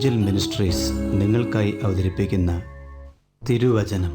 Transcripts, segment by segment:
Evangel ministries നിങ്ങൾക്കായി അവതരിപ്പിക്കുന്ന തിരുവചനം.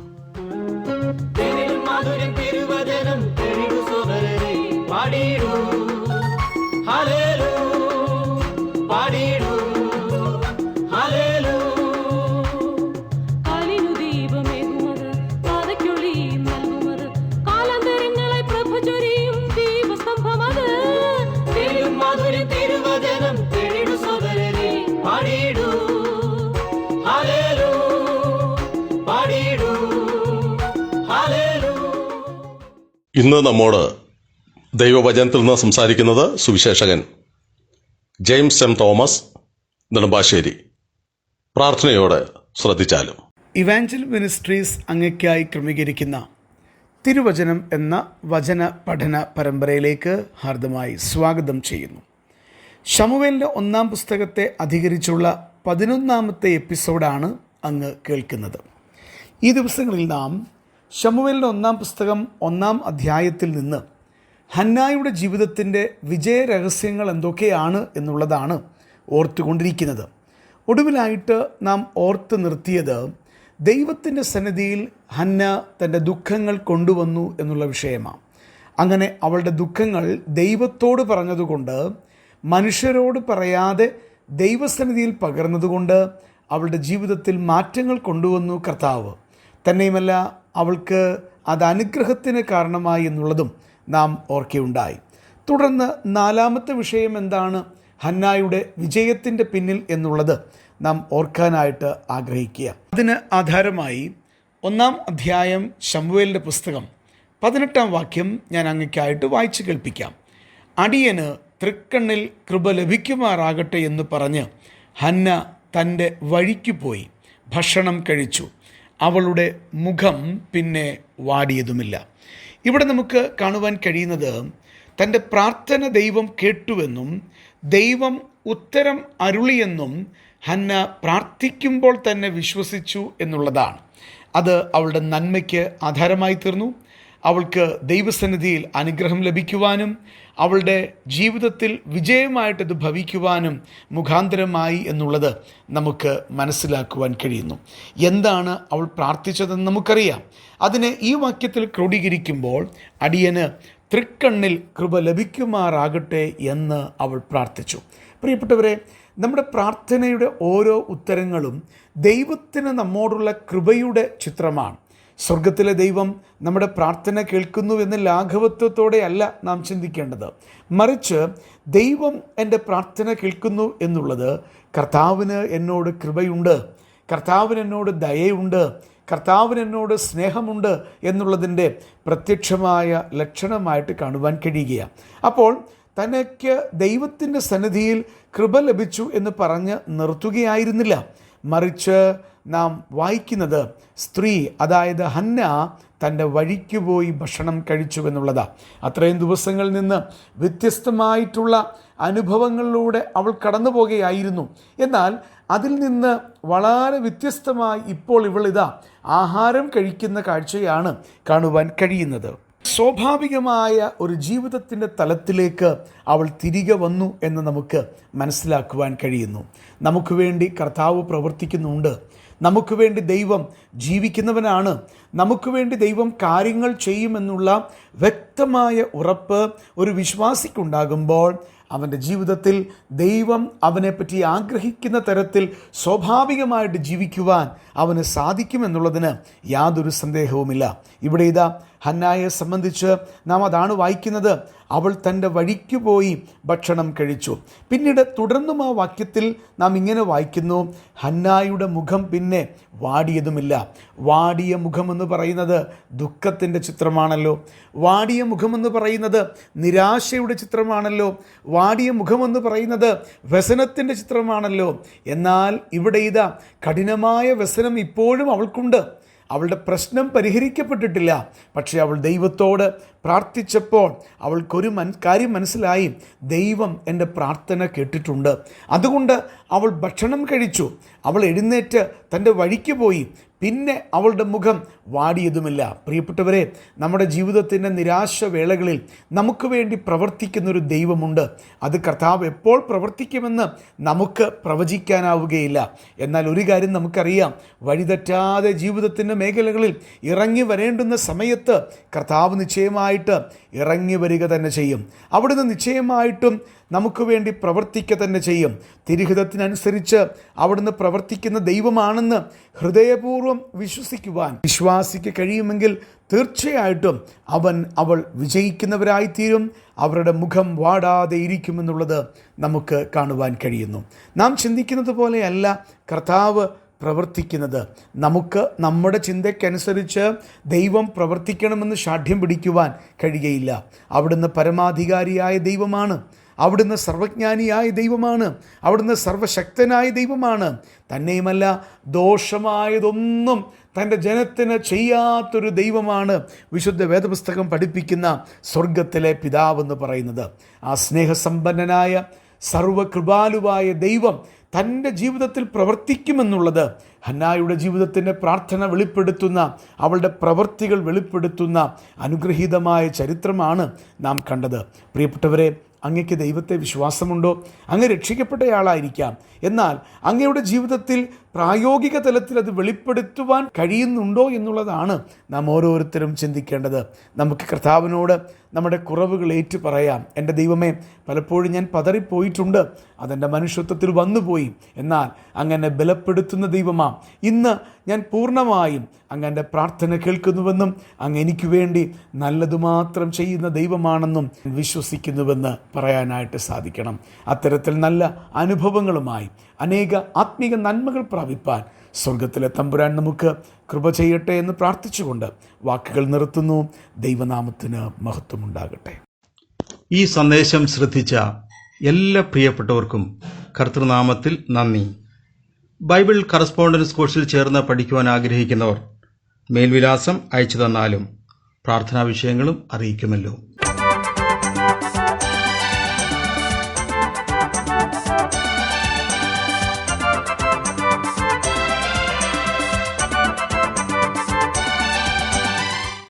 ഇന്ന് നമ്മോട് ദൈവവചനത്തിൽ നിന്ന് സംസാരിക്കുന്നത് Suviseshakan James M Thomas Nedumbassery. പ്രാർത്ഥനയോടെ ശ്രദ്ധിച്ചാലും. ഇവാഞ്ചൽ മിനിസ്ട്രീസ് അങ്ങയ്ക്കായി ക്രമീകരിക്കുന്ന തിരുവചനം എന്ന വചന പഠന പരമ്പരയിലേക്ക് ഹാർദമായി സ്വാഗതം ചെയ്യുന്നു. ശമൂവേലിൻ്റെ 1-ാം പുസ്തകത്തെ അധികരിച്ചുള്ള 11-ാമത്തെ എപ്പിസോഡാണ് അങ്ങ് കേൾക്കുന്നത്. ഈ ദിവസങ്ങളിൽ നാം ശമൂവേലിൻ്റെ 1-ാം പുസ്തകം 1-ാം അധ്യായത്തിൽ നിന്ന് ഹന്നായുടെ ജീവിതത്തിൻ്റെ വിജയരഹസ്യങ്ങൾ എന്തൊക്കെയാണ് എന്നുള്ളതാണ് ഓർത്തുകൊണ്ടിരിക്കുന്നത്. ഒടുവിലായിട്ട് നാം ഓർത്ത് നിർത്തിയത് ദൈവത്തിൻ്റെ സന്നിധിയിൽ ഹന്ന തൻ്റെ ദുഃഖങ്ങൾ കൊണ്ടുവന്നു എന്നുള്ള വിഷയമാണ്. അങ്ങനെ അവളുടെ ദുഃഖങ്ങൾ ദൈവത്തോട് പറഞ്ഞതുകൊണ്ട്, മനുഷ്യരോട് പറയാതെ ദൈവസന്നിധിയിൽ പകർന്നതുകൊണ്ട് അവളുടെ ജീവിതത്തിൽ മാറ്റങ്ങൾ കൊണ്ടുവന്നു കർത്താവ്. തന്നെയുമല്ല, അവൾക്ക് അത് അനുഗ്രഹത്തിന് കാരണമായി എന്നുള്ളതും നാം ഓർക്കുകയുണ്ടായി. തുടർന്ന് 4-ാമത്തെ വിഷയം എന്താണ്, ഹന്നായുടെ വിജയത്തിൻ്റെ പിന്നിൽ എന്നുള്ളത് നാം ഓർക്കാനായിട്ട് ആഗ്രഹിക്കുക. അതിന് ആധാരമായി 1-ാം അധ്യായം ശമൂവേലിൻ്റെ പുസ്തകം 18-ാം വാക്യം ഞാൻ അങ്ങയ്ക്കായിട്ട് വായിച്ചു കേൾപ്പിക്കാം. അടിയന് തൃക്കണ്ണിൽ കൃപ ലഭിക്കുമാറാകട്ടെ എന്ന് പറഞ്ഞ് ഹന്ന തൻ്റെ വഴിക്ക് പോയി ഭക്ഷണം കഴിച്ചു. അവളുടെ മുഖം പിന്നെ വാടിയതുമില്ല. ഇവിടെ നമുക്ക് കാണുവാൻ കഴിയുന്നത് തൻ്റെ പ്രാർത്ഥന ദൈവം കേട്ടുവെന്നും ദൈവം ഉത്തരം അരുളിയെന്നും ഹന്ന പ്രാർത്ഥിക്കുമ്പോൾ തന്നെ വിശ്വസിച്ചു എന്നുള്ളതാണ്. അത് അവളുടെ നന്മയ്ക്ക് ആധാരമായി തീർന്നു. അവൾക്ക് ദൈവസന്നിധിയിൽ അനുഗ്രഹം ലഭിക്കുവാനും അവളുടെ ജീവിതത്തിൽ വിജയമായിട്ടത് ഭവിക്കുവാനും മുഖാന്തരമായി എന്നുള്ളത് നമുക്ക് മനസ്സിലാക്കുവാൻ കഴിയുന്നു. എന്താണ് അവൾ പ്രാർത്ഥിച്ചതെന്ന് നമുക്കറിയാം. അതിനെ ഈ വാക്യത്തിൽ ക്രോഡീകരിക്കുമ്പോൾ അടിയന് തൃക്കണ്ണിൽ കൃപ ലഭിക്കുമാറാകട്ടെ എന്ന് അവൾ പ്രാർത്ഥിച്ചു. പ്രിയപ്പെട്ടവരെ, നമ്മുടെ പ്രാർത്ഥനയുടെ ഓരോ ഉത്തരങ്ങളും ദൈവത്തിന് നമ്മോടുള്ള കൃപയുടെ ചിത്രമാണ്. സ്വർഗത്തിലെ ദൈവം നമ്മുടെ പ്രാർത്ഥന കേൾക്കുന്നു എന്ന ലാഘവത്വത്തോടെ അല്ല നാം ചിന്തിക്കേണ്ടത്. മറിച്ച് ദൈവം എൻ്റെ പ്രാർത്ഥന കേൾക്കുന്നു എന്നുള്ളത് കർത്താവിന് എന്നോട് കൃപയുണ്ട്, കർത്താവിന് എന്നോട് ദയയുണ്ട്, കർത്താവിന് എന്നോട് സ്നേഹമുണ്ട് എന്നുള്ളതിൻ്റെ പ്രത്യക്ഷമായ ലക്ഷണമായിട്ട് കാണുവാൻ കഴിയുകയാണ്. അപ്പോൾ തനിക്ക് ദൈവത്തിൻ്റെ സന്നിധിയിൽ കൃപ ലഭിച്ചു എന്ന് പറഞ്ഞ് നിർത്തുകയായിരുന്നില്ല. മറിച്ച് നാം വായിക്കുന്നത് സ്ത്രീ, അതായത് ഹന്ന തൻ്റെ വഴിക്ക് പോയി ഭക്ഷണം കഴിച്ചു എന്നുള്ളതാണ്. അത്രയും ദിവസങ്ങളിൽ നിന്ന് വ്യത്യസ്തമായിട്ടുള്ള അനുഭവങ്ങളിലൂടെ അവൾ കടന്നു പോകുകയായിരുന്നു. എന്നാൽ അതിൽ നിന്ന് വളരെ വ്യത്യസ്തമായി ഇപ്പോൾ ഇവളിതാ ആഹാരം കഴിക്കുന്ന കാഴ്ചയാണ് കാണുവാൻ കഴിയുന്നത്. സ്വാഭാവികമായ ഒരു ജീവിതത്തിൻ്റെ തലത്തിലേക്ക് അവൾ തിരികെ വന്നു എന്ന് നമുക്ക് മനസ്സിലാക്കുവാൻ കഴിയുന്നു. നമുക്ക് വേണ്ടി കർത്താവ് പ്രവർത്തിക്കുന്നുണ്ട്. നമുക്ക് വേണ്ടി ദൈവം ജീവിക്കുന്നവനാണ്. നമുക്ക് വേണ്ടി ദൈവം കാര്യങ്ങൾ ചെയ്യുമെന്നുള്ള വ്യക്തമായ ഉറപ്പ് ഒരു വിശ്വാസിക്കുണ്ടാകുമ്പോൾ അവൻ്റെ ജീവിതത്തിൽ ദൈവം അവനെപ്പറ്റി ആഗ്രഹിക്കുന്ന തരത്തിൽ സ്വാഭാവികമായിട്ട് ജീവിക്കുവാൻ അവന് സാധിക്കുമെന്നുള്ളതിന് യാതൊരു സന്ദേഹവുമില്ല. ഇവിടെ ഇതാ ഹന്നായെ സംബന്ധിച്ച് നാം അതാണ് വായിക്കുന്നത്. അവൾ തൻ്റെ വഴിക്ക് പോയി ഭക്ഷണം കഴിച്ചു. പിന്നീട് തുടർന്നും ആ വാക്യത്തിൽ നാം ഇങ്ങനെ വായിക്കുന്നു, ഹന്നായുടെ മുഖം പിന്നെ വാടിയതുമില്ല. വാടിയ മുഖമെന്ന് പറയുന്നത് ദുഃഖത്തിൻ്റെ ചിത്രമാണല്ലോ. വാടിയ മുഖമെന്ന് പറയുന്നത് നിരാശയുടെ ചിത്രമാണല്ലോ. വാടിയ മുഖമെന്ന് പറയുന്നത് വ്യസനത്തിൻ്റെ ചിത്രമാണല്ലോ. എന്നാൽ ഇവിടെ ഇതാ കഠിനമായ വ്യസനം ഇപ്പോഴും അവൾക്കുണ്ട്. അവളുടെ പ്രശ്നം പരിഹരിക്കപ്പെട്ടിട്ടില്ല. പക്ഷേ അവൾ ദൈവത്തോട് പ്രാർത്ഥിച്ചപ്പോൾ അവൾക്കൊരു കാര്യം മനസ്സിലായി, ദൈവം എൻ്റെ പ്രാർത്ഥന കേട്ടിട്ടുണ്ട്. അതുകൊണ്ട് അവൾ ഭക്ഷണം കഴിച്ചു. അവൾ എഴുന്നേറ്റ് തൻ്റെ വഴിക്ക് പോയി. പിന്നെ അവളുടെ മുഖം വാടിയതുമില്ല. പ്രിയപ്പെട്ടവരെ, നമ്മുടെ ജീവിതത്തിൻ്റെ നിരാശ വേളകളിൽ നമുക്ക് വേണ്ടി പ്രവർത്തിക്കുന്നൊരു ദൈവമുണ്ട്. അത് കർത്താവ് എപ്പോൾ പ്രവർത്തിക്കുമെന്ന് നമുക്ക് പ്രവചിക്കാനാവുകയില്ല. എന്നാൽ ഒരു കാര്യം നമുക്കറിയാം, വഴിതെറ്റാതെ ജീവിതത്തിൻ്റെ മേഖലകളിൽ ഇറങ്ങി വരേണ്ടുന്ന സമയത്ത് കർത്താവ് നിശ്ചയമായിട്ട് ഇറങ്ങി വരിക തന്നെ ചെയ്യും. അവിടുന്ന് നിശ്ചയമായിട്ടും നമുക്ക് വേണ്ടി പ്രവർത്തിക്കുക തന്നെ ചെയ്യും. തിരുഹിതത്തിനനുസരിച്ച് അവിടുന്ന് പ്രവർത്തിക്കുന്ന ദൈവമാണെന്ന് ഹൃദയപൂർവ്വം വിശ്വാസിക്ക് കഴിയുമെങ്കിൽ തീർച്ചയായിട്ടും അവൾ വിജയിക്കുന്നവരായിത്തീരും. അവരുടെ മുഖം വാടാതെ ഇരിക്കുമെന്നുള്ളത് നമുക്ക് കാണുവാൻ കഴിയുന്നു. നാം ചിന്തിക്കുന്നത് പോലെയല്ല കർത്താവ് പ്രവർത്തിക്കുന്നത്. നമുക്ക് നമ്മുടെ ചിന്തയ്ക്കനുസരിച്ച് ദൈവം പ്രവർത്തിക്കണമെന്ന് ശാഠ്യം പിടിക്കുവാൻ കഴിയുകയില്ല. അവിടുന്ന് പരമാധികാരിയായ ദൈവമാണ്. അവിടുന്ന് സർവജ്ഞാനിയായ ദൈവമാണ്. അവിടുന്ന് സർവശക്തനായ ദൈവമാണ്. തന്നെയുമല്ല, ദോഷമായതൊന്നും തൻ്റെ ജനത്തിന് ചെയ്യാത്തൊരു ദൈവമാണ് വിശുദ്ധ വേദപുസ്തകം പഠിപ്പിക്കുന്ന സ്വർഗത്തിലെ പിതാവെന്ന് പറയുന്നത്. ആ സ്നേഹസമ്പന്നനായ സർവകൃപാലുവായ ദൈവം തൻ്റെ ജീവിതത്തിൽ പ്രവർത്തിക്കുമെന്നുള്ളത് ഹന്നായുടെ ജീവിതത്തിൻ്റെ പ്രാർത്ഥന വെളിപ്പെടുത്തുന്ന, അവളുടെ പ്രവൃത്തികൾ വെളിപ്പെടുത്തുന്ന അനുഗ്രഹീതമായ ചരിത്രമാണ് നാം കണ്ടത്. പ്രിയപ്പെട്ടവരെ, അങ്ങയ്ക്ക് ദൈവത്തെ വിശ്വാസമുണ്ടോ? അങ്ങ് രക്ഷിക്കപ്പെട്ടയാളായിരിക്കാം. എന്നാൽ അങ്ങയുടെ ജീവിതത്തിൽ പ്രായോഗിക തലത്തിൽ അത് വെളിപ്പെടുത്തുവാൻ കഴിയുന്നുണ്ടോ എന്നുള്ളതാണ് നാം ഓരോരുത്തരും ചിന്തിക്കേണ്ടത്. നമുക്ക് കർത്താവിനോട് നമ്മുടെ കുറവുകൾ ഏറ്റു പറയാം. എൻ്റെ ദൈവമേ, പലപ്പോഴും ഞാൻ പതറിപ്പോയിട്ടുണ്ട്, അതെൻ്റെ മനുഷ്യത്വത്തിൽ വന്നുപോയി. എന്നാൽ അങ്ങനെ ബലപ്പെടുത്തുന്ന ദൈവമാം, ഇന്ന് ഞാൻ പൂർണ്ണമായും അങ്ങ് എൻ്റെ പ്രാർത്ഥന കേൾക്കുന്നുവെന്നും അങ്ങ് എനിക്ക് വേണ്ടി നല്ലതു മാത്രം ചെയ്യുന്ന ദൈവമാണെന്നും വിശ്വസിക്കുന്നുവെന്ന് പറയാനായിട്ട് സാധിക്കണം. അത്തരത്തിൽ നല്ല അനുഭവങ്ങളുമായി അനേക ആത്മീക നന്മകൾ പ്രാപിപ്പാൻ സ്വർഗത്തിലെ തമ്പുരാൻ നമുക്ക് കൃപ ചെയ്യട്ടെ എന്ന് പ്രാർത്ഥിച്ചുകൊണ്ട് വാക്കുകൾ നിർത്തുന്നു. ദൈവനാമത്തിന് മഹത്വമുണ്ടാകട്ടെ. ഈ സന്ദേശം ശ്രദ്ധിച്ച എല്ലാ പ്രിയപ്പെട്ടവർക്കും കർത്തൃനാമത്തിൽ നന്ദി. ബൈബിൾ കറസ്പോണ്ടൻസ് കോഴ്സിൽ ചേർന്ന് പഠിക്കുവാൻ ആഗ്രഹിക്കുന്നവർ മേൽവിലാസം അയച്ചു തന്നാലും പ്രാർത്ഥനാ വിഷയങ്ങളും അറിയിക്കുമല്ലോ.